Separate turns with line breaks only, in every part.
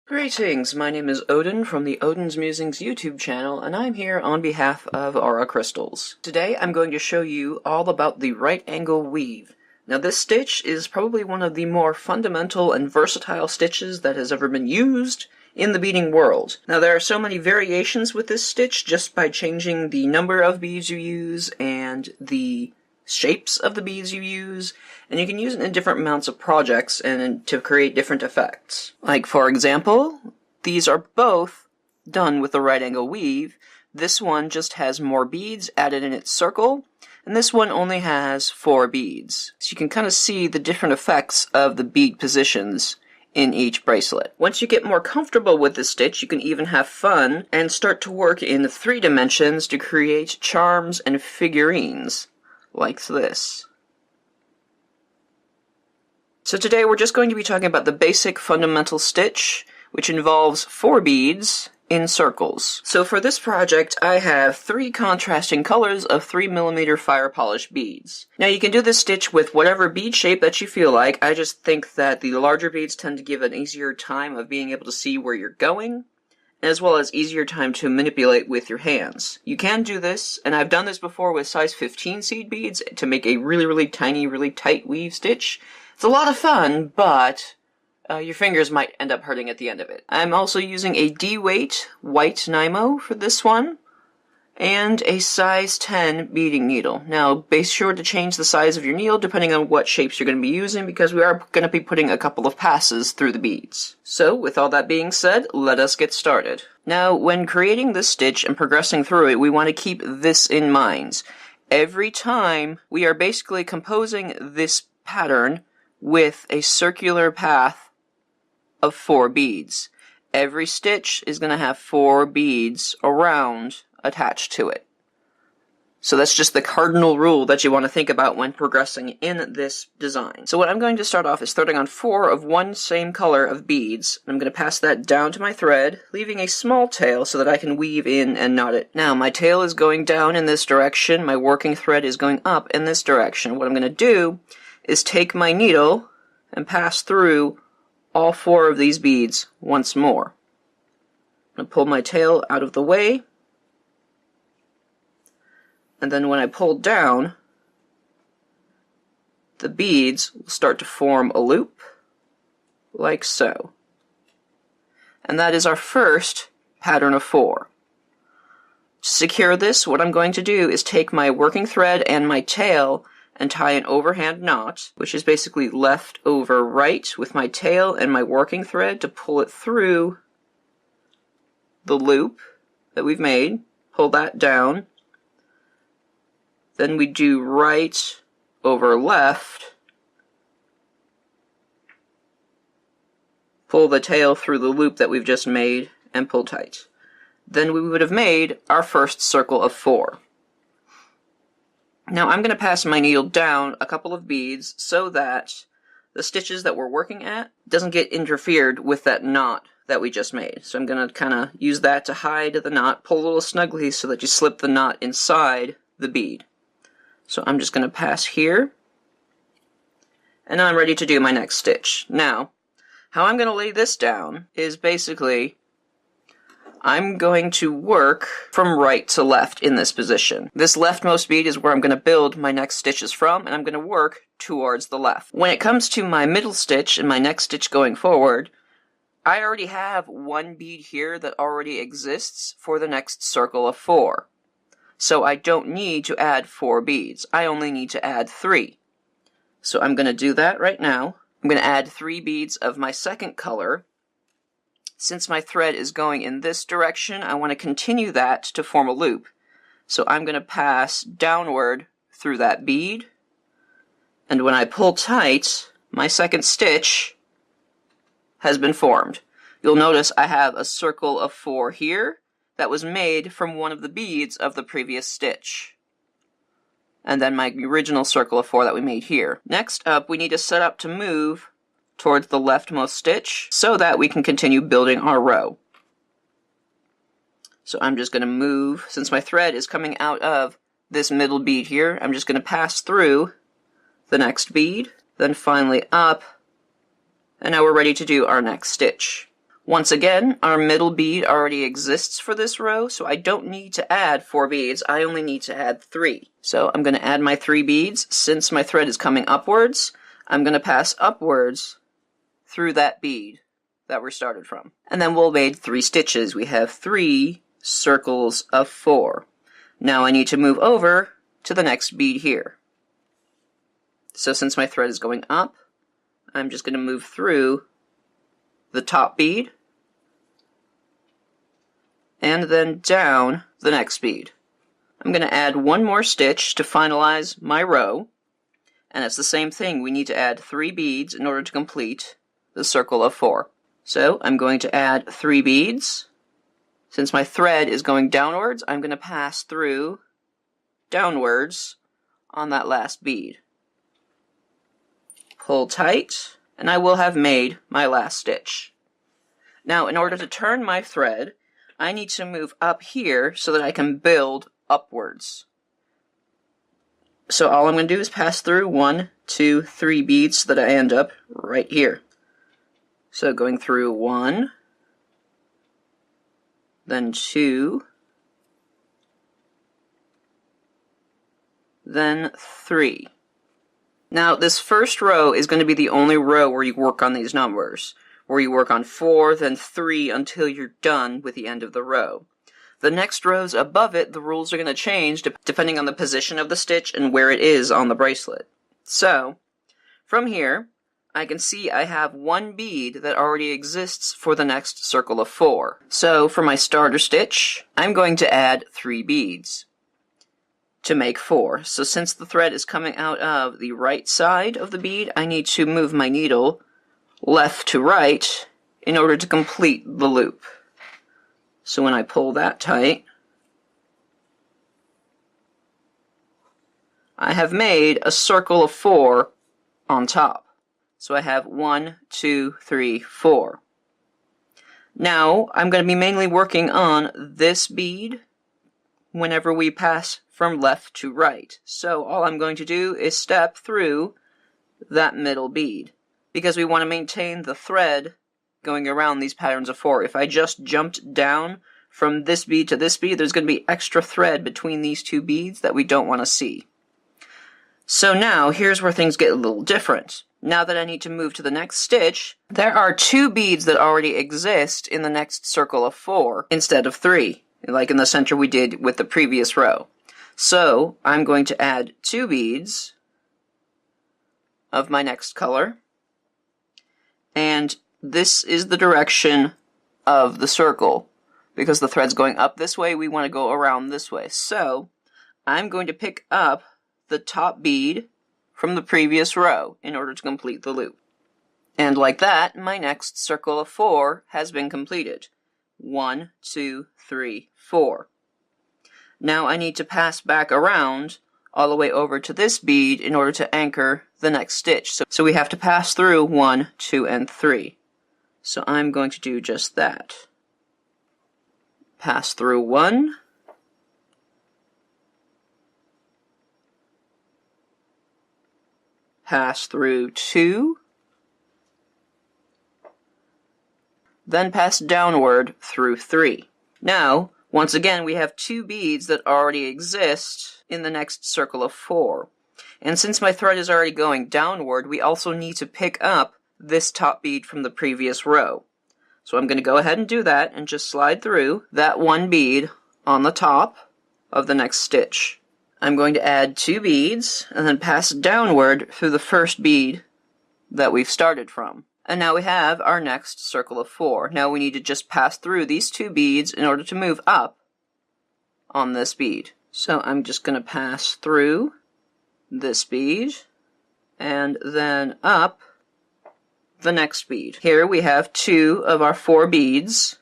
Greetings, my name is Odin from the Odin's Musings YouTube channel, and I'm here on behalf of Aura Crystals. Today I'm going to show you all about the right angle weave. Now this stitch is probably one of the more fundamental and versatile stitches that has ever been used in the beading world. Now there are so many variations with this stitch just by changing the number of beads you use and the shapes of the beads you use, and you can use it in different amounts of projects and to create different effects. Like for example, these are both done with the right angle weave. This one just has more beads added in its circle, and this one only has 4 beads. So you can kind of see the different effects of the bead positions in each bracelet. Once you get more comfortable with this stitch, you can even have fun and start to work in 3 dimensions to create charms and figurines like this. So today we're just going to be talking about the basic fundamental stitch, which involves 4 beads in circles. So for this project, I have 3 contrasting colors of 3mm fire polish beads. Now you can do this stitch with whatever bead shape that you feel like. I just think that the larger beads tend to give an easier time of being able to see where you're going, as well as easier time to manipulate with your hands. You can do this, and I've done this before with size 15 seed beads to make a really tiny, really tight weave stitch. It's a lot of fun, but your fingers might end up hurting at the end of it. I'm also using a D-weight white Nymo for this one, and a size 10 beading needle. Now, be sure to change the size of your needle depending on what shapes you're going to be using, because we are going to be putting a couple of passes through the beads. So, with all that being said, let us get started. Now, when creating this stitch and progressing through it, we want to keep this in mind. Every time, we are basically composing this pattern with a circular path of 4 beads. Every stitch is going to have 4 beads around attached to it. So that's just the cardinal rule that you want to think about when progressing in this design. So what I'm going to start off is threading on 4 of one same color of beads. I'm going to pass that down to my thread, leaving a small tail so that I can weave in and knot it. Now my tail is going down in this direction, my working thread is going up in this direction. What I'm going to do is take my needle and pass through all 4 of these beads once more. I'm going to pull my tail out of the way, and then when I pull down, the beads will start to form a loop, like so. And that is our first pattern of 4. To secure this, what I'm going to do is take my working thread and my tail and tie an overhand knot, which is basically left over right, with my tail and my working thread to pull it through the loop that we've made. Pull that down. Then we do right over left, pull the tail through the loop that we've just made, and pull tight. Then we would have made our first circle of 4. Now I'm going to pass my needle down a couple of beads so that the stitches that we're working at doesn't get interfered with that knot that we just made. So I'm going to kind of use that to hide the knot, pull a little snugly so that you slip the knot inside the bead. So I'm just going to pass here, and now I'm ready to do my next stitch. Now, how I'm going to lay this down is basically, I'm going to work from right to left in this position. This leftmost bead is where I'm going to build my next stitches from, and I'm going to work towards the left. When it comes to my middle stitch and my next stitch going forward, I already have 1 bead here that already exists for the next circle of 4. So I don't need to add 4 beads. I only need to add 3. So I'm going to do that right now. I'm going to add 3 beads of my second color. Since my thread is going in this direction, I want to continue that to form a loop. So I'm going to pass downward through that bead. And when I pull tight, my second stitch has been formed. You'll notice I have a circle of 4 here that was made from one of the beads of the previous stitch. And then my original circle of 4 that we made here. Next up, we need to set up to move towards the leftmost stitch so that we can continue building our row. So I'm just going to move, since my thread is coming out of this middle bead here, I'm just going to pass through the next bead, then finally up, and now we're ready to do our next stitch. Once again, our middle bead already exists for this row, so I don't need to add 4 beads, I only need to add 3. So I'm going to add my 3 beads. Since my thread is coming upwards, I'm going to pass upwards through that bead that we started from. And then we'll make 3 stitches. We have 3 circles of 4. Now I need to move over to the next bead here. So since my thread is going up, I'm just going to move through the top bead, and then down the next bead. I'm going to add 1 more stitch to finalize my row, and it's the same thing. We need to add 3 beads in order to complete the circle of 4. So I'm going to add 3 beads. Since my thread is going downwards, I'm going to pass through downwards on that last bead. Pull tight, and I will have made my last stitch. Now, in order to turn my thread, I need to move up here so that I can build upwards. So all I'm going to do is pass through 1, 2, 3 beads so that I end up right here. So going through 1, then 2, then 3. Now, this first row is going to be the only row where you work on these numbers, where you work on 4, then 3 until you're done with the end of the row. The next rows above it, the rules are going to change depending on the position of the stitch and where it is on the bracelet. So, from here, I can see I have 1 bead that already exists for the next circle of 4. So, for my starter stitch, I'm going to add 3 beads to make 4. So since the thread is coming out of the right side of the bead, I need to move my needle left to right in order to complete the loop. So when I pull that tight, I have made a circle of 4 on top. So I have 1, 2, 3, 4. Now I'm going to be mainly working on this bead whenever we pass from left to right. So all I'm going to do is step through that middle bead, because we want to maintain the thread going around these patterns of 4. If I just jumped down from this bead to this bead, there's going to be extra thread between these 2 beads that we don't want to see. So now, here's where things get a little different. Now that I need to move to the next stitch, there are 2 beads that already exist in the next circle of 4 instead of 3, like in the center we did with the previous row. So I'm going to add 2 beads of my next color, and this is the direction of the circle. Because the thread's going up this way, we want to go around this way. So I'm going to pick up the top bead from the previous row in order to complete the loop. And like that, my next circle of 4 has been completed. 1, 2, 3, 4. Now I need to pass back around all the way over to this bead in order to anchor the next stitch. So we have to pass through 1, 2, and 3. So I'm going to do just that. Pass through 1, pass through 2, then pass downward through 3. Now, once again, we have 2 beads that already exist in the next circle of 4. And since my thread is already going downward, we also need to pick up this top bead from the previous row. So I'm going to go ahead and do that and just slide through that 1 bead on the top of the next stitch. I'm going to add 2 beads and then pass downward through the first bead that we've started from. And now we have our next circle of 4. Now we need to just pass through these 2 beads in order to move up on this bead. So I'm just going to pass through this bead and then up the next bead. Here we have 2 of our 4 beads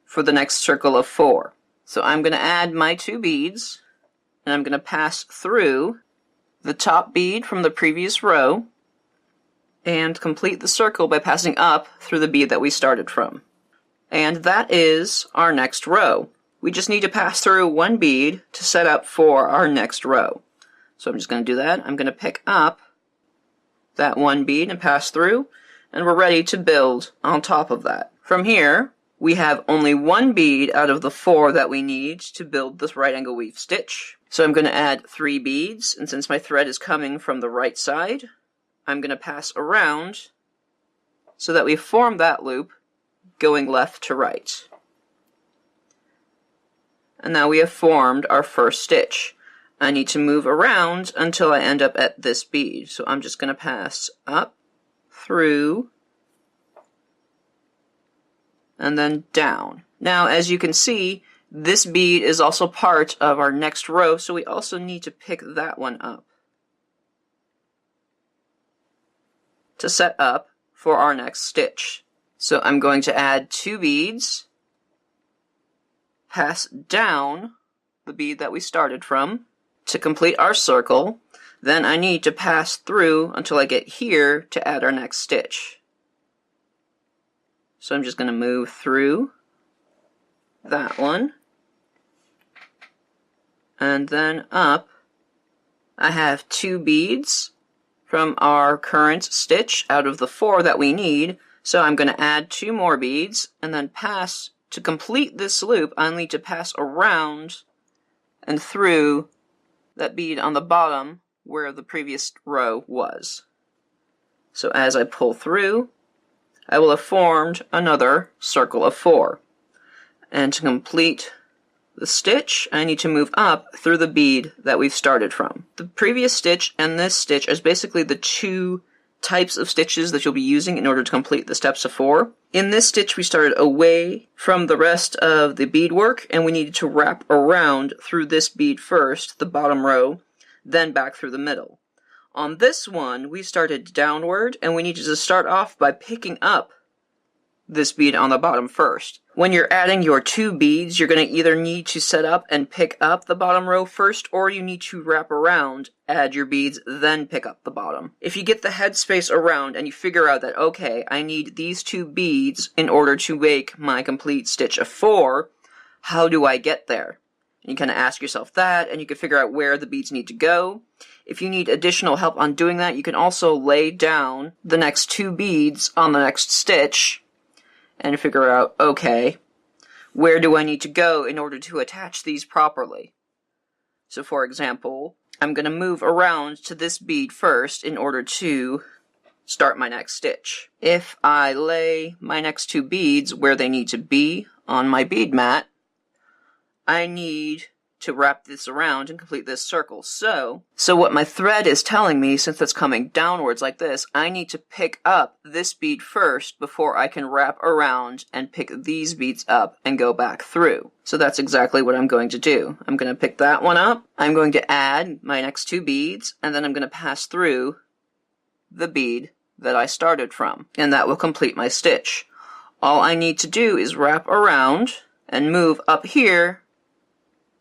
for the next circle of 4. So I'm going to add my 2 beads, and I'm going to pass through the top bead from the previous row and complete the circle by passing up through the bead that we started from. And that is our next row. We just need to pass through 1 bead to set up for our next row. So I'm just going to do that. I'm going to pick up that 1 bead and pass through, and we're ready to build on top of that. From here, we have only one bead out of the 4 that we need to build this right angle weave stitch. So I'm going to add 3 beads, and since my thread is coming from the right side, I'm going to pass around so that we form that loop going left to right. And now we have formed our first stitch. I need to move around until I end up at this bead. So I'm just going to pass up, through, and then down. Now, as you can see, this bead is also part of our next row, so we also need to pick that one up to set up for our next stitch. So I'm going to add 2 beads, pass down the bead that we started from to complete our circle. Then I need to pass through until I get here to add our next stitch. So I'm just going to move through that one, and then up. I have 2 beads from our current stitch out of the 4 that we need, so I'm going to add 2 more beads and then pass. To complete this loop, I'll need to pass around and through that bead on the bottom where the previous row was. So as I pull through, I will have formed another circle of 4. And to complete the stitch, I need to move up through the bead that we've started from. The previous stitch and this stitch is basically the 2 types of stitches that you'll be using in order to complete the steps of 4. In this stitch, we started away from the rest of the beadwork, and we needed to wrap around through this bead first, the bottom row, then back through the middle. On this one, we started downward, and we needed to start off by picking up this bead on the bottom first. When you're adding your 2 beads, you're going to either need to set up and pick up the bottom row first, or you need to wrap around, add your beads, then pick up the bottom. If you get the headspace around and you figure out that, okay, I need these 2 beads in order to make my complete stitch of 4, how do I get there? And you kind of ask yourself that, and you can figure out where the beads need to go. If you need additional help on doing that, you can also lay down the next 2 beads on the next stitch and figure out, okay, where do I need to go in order to attach these properly? So for example, I'm going to move around to this bead first in order to start my next stitch. If I lay my next 2 beads where they need to be on my bead mat, I need to wrap this around and complete this circle. So what my thread is telling me, since it's coming downwards like this, I need to pick up this bead first before I can wrap around and pick these beads up and go back through. So that's exactly what I'm going to do. I'm going to pick that one up, I'm going to add my next 2 beads, and then I'm going to pass through the bead that I started from, and that will complete my stitch. All I need to do is wrap around and move up here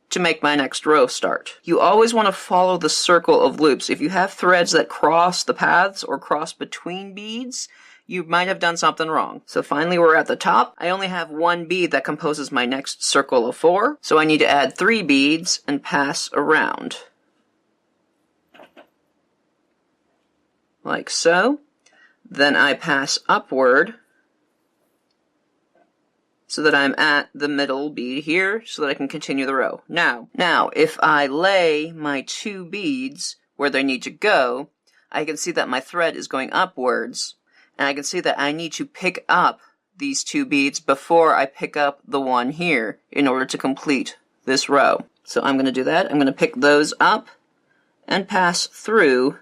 to make my next row start. You always want to follow the circle of loops. If you have threads that cross the paths or cross between beads, you might have done something wrong. So finally we're at the top. I only have 1 bead that composes my next circle of 4, so I need to add 3 beads and pass around. Like so. Then I pass upward so that I'm at the middle bead here, so that I can continue the row. Now, if I lay my 2 beads where they need to go, I can see that my thread is going upwards, and I can see that I need to pick up these 2 beads before I pick up the one here in order to complete this row. So I'm going to do that. I'm going to pick those up and pass through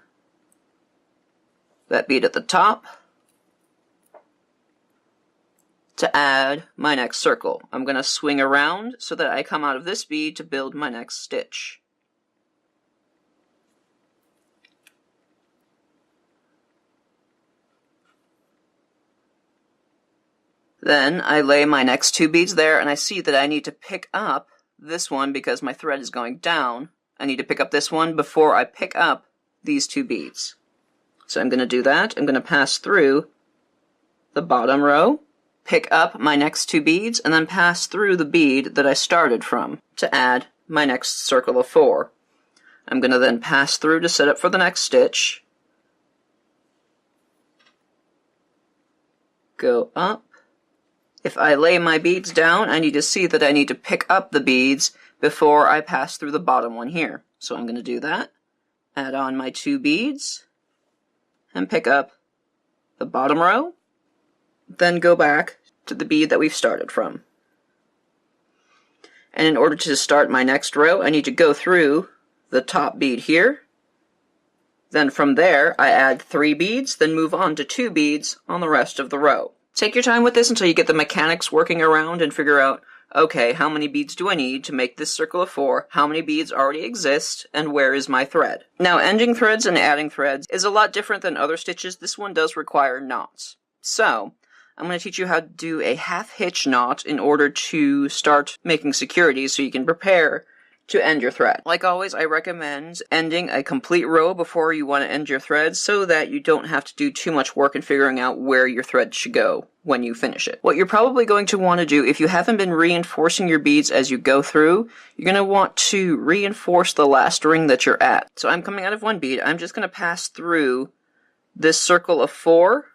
that bead at the top to add my next circle. I'm going to swing around so that I come out of this bead to build my next stitch. Then I lay my next 2 beads there, and I see that I need to pick up this one because my thread is going down. I need to pick up this one before I pick up these 2 beads. So I'm going to do that. I'm going to pass through the bottom row, pick up my next 2 beads, and then pass through the bead that I started from to add my next circle of 4. I'm going to then pass through to set up for the next stitch, go up If I lay my beads down, I need to see that I need to pick up the beads before I pass through the bottom one here. So I'm going to do that. Add on my 2 beads and pick up the bottom row. Then go back to the bead that we've started from. And in order to start my next row, I need to go through the top bead here. Then from there, I add 3 beads, then move on to 2 beads on the rest of the row. Take your time with this until you get the mechanics working around and figure out, okay, how many beads do I need to make this circle of 4? How many beads already exist? And where is my thread? Now, ending threads and adding threads is a lot different than other stitches. This one does require knots. So, I'm going to teach you how to do a half hitch knot in order to start making securities so you can prepare to end your thread. Like always, I recommend ending a complete row before you want to end your thread so that you don't have to do too much work in figuring out where your thread should go when you finish it. What you're probably going to want to do, if you haven't been reinforcing your beads as you go through, you're going to want to reinforce the last ring that you're at. So I'm coming out of one bead. I'm just going to pass through this circle of 4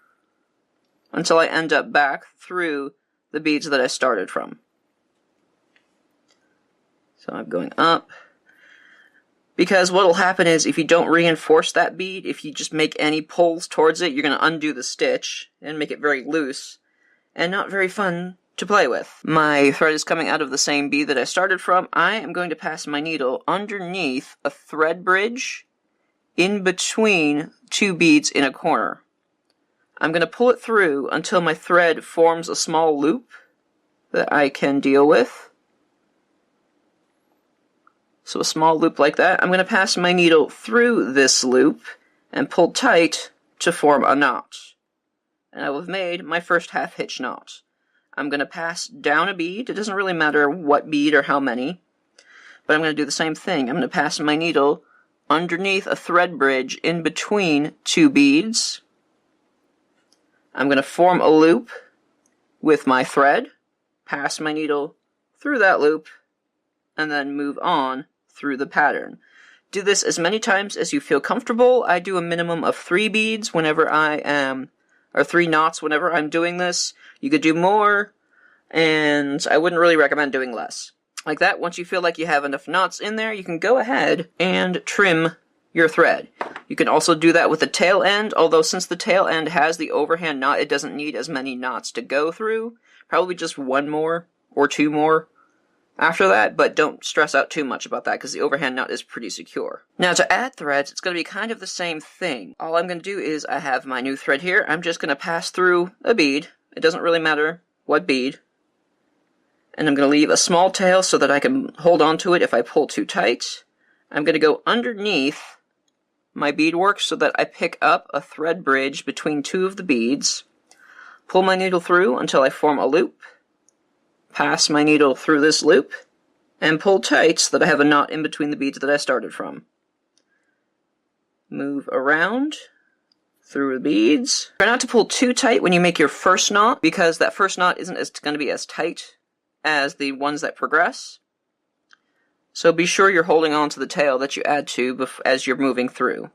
until I end up back through the beads that I started from. So I'm going up, because what will happen is if you don't reinforce that bead, if you just make any pulls towards it, you're going to undo the stitch and make it very loose and not very fun to play with. My thread is coming out of the same bead that I started from. I am going to pass my needle underneath a thread bridge in between 2 beads in a corner. I'm going to pull it through until my thread forms a small loop that I can deal with. So a small loop like that. I'm going to pass my needle through this loop and pull tight to form a knot. And I will have made my first half hitch knot. I'm going to pass down a bead. It doesn't really matter what bead or how many, but I'm going to do the same thing. I'm going to pass my needle underneath a thread bridge in between 2 beads. I'm going to form a loop with my thread, pass my needle through that loop, and then move on through the pattern. Do this as many times as you feel comfortable. I do a minimum of 3 beads whenever I am, or 3 knots whenever I'm doing this. You could do more, and I wouldn't really recommend doing less. Like that, once you feel like you have enough knots in there, you can go ahead and trim your thread. You can also do that with the tail end, although since the tail end has the overhand knot, it doesn't need as many knots to go through. Probably just 1 more or 2 more after that, but don't stress out too much about that because the overhand knot is pretty secure. Now to add threads, it's going to be kind of the same thing. All I'm going to do is I have my new thread here. I'm just going to pass through a bead. It doesn't really matter what bead. And I'm going to leave a small tail so that I can hold on to it if I pull too tight. I'm going to go underneath my beadwork so that I pick up a thread bridge between 2 of the beads. Pull my needle through until I form a loop. Pass my needle through this loop, and pull tight so that I have a knot in between the beads that I started from. Move around through the beads. Try not to pull too tight when you make your first knot, because that first knot isn't going to be as tight as the ones that progress. So be sure you're holding on to the tail that you add to as you're moving through.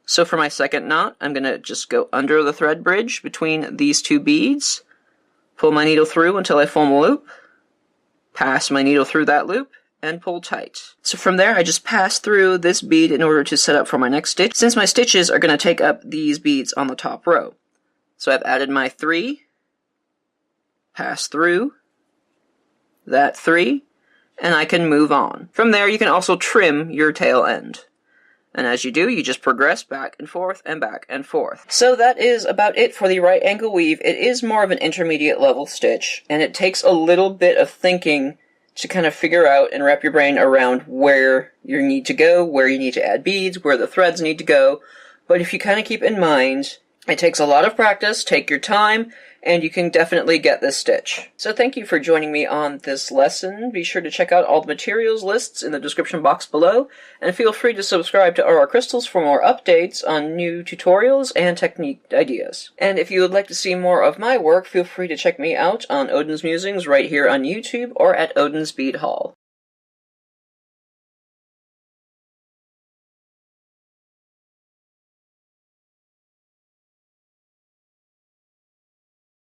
So for my second knot, I'm going to just go under the thread bridge between these 2 beads. Pull my needle through until I form a loop, pass my needle through that loop, and pull tight. So from there, I just pass through this bead in order to set up for my next stitch, since my stitches are going to take up these beads on the top row. So I've added my 3, pass through that 3, and I can move on. From there, you can also trim your tail end. And as you do, you just progress back and forth and back and forth. So that is about it for the right angle weave. It is more of an intermediate level stitch, and it takes a little bit of thinking to kind of figure out and wrap your brain around where you need to go, where you need to add beads, where the threads need to go. But if you kind of keep in mind, it takes a lot of practice, take your time, and you can definitely get this stitch. So thank you for joining me on this lesson. Be sure to check out all the materials lists in the description box below, and feel free to subscribe to RR Crystals for more updates on new tutorials and technique ideas. And if you would like to see more of my work, feel free to check me out on Odin's Musings right here on YouTube or at Odin's Bead Hall.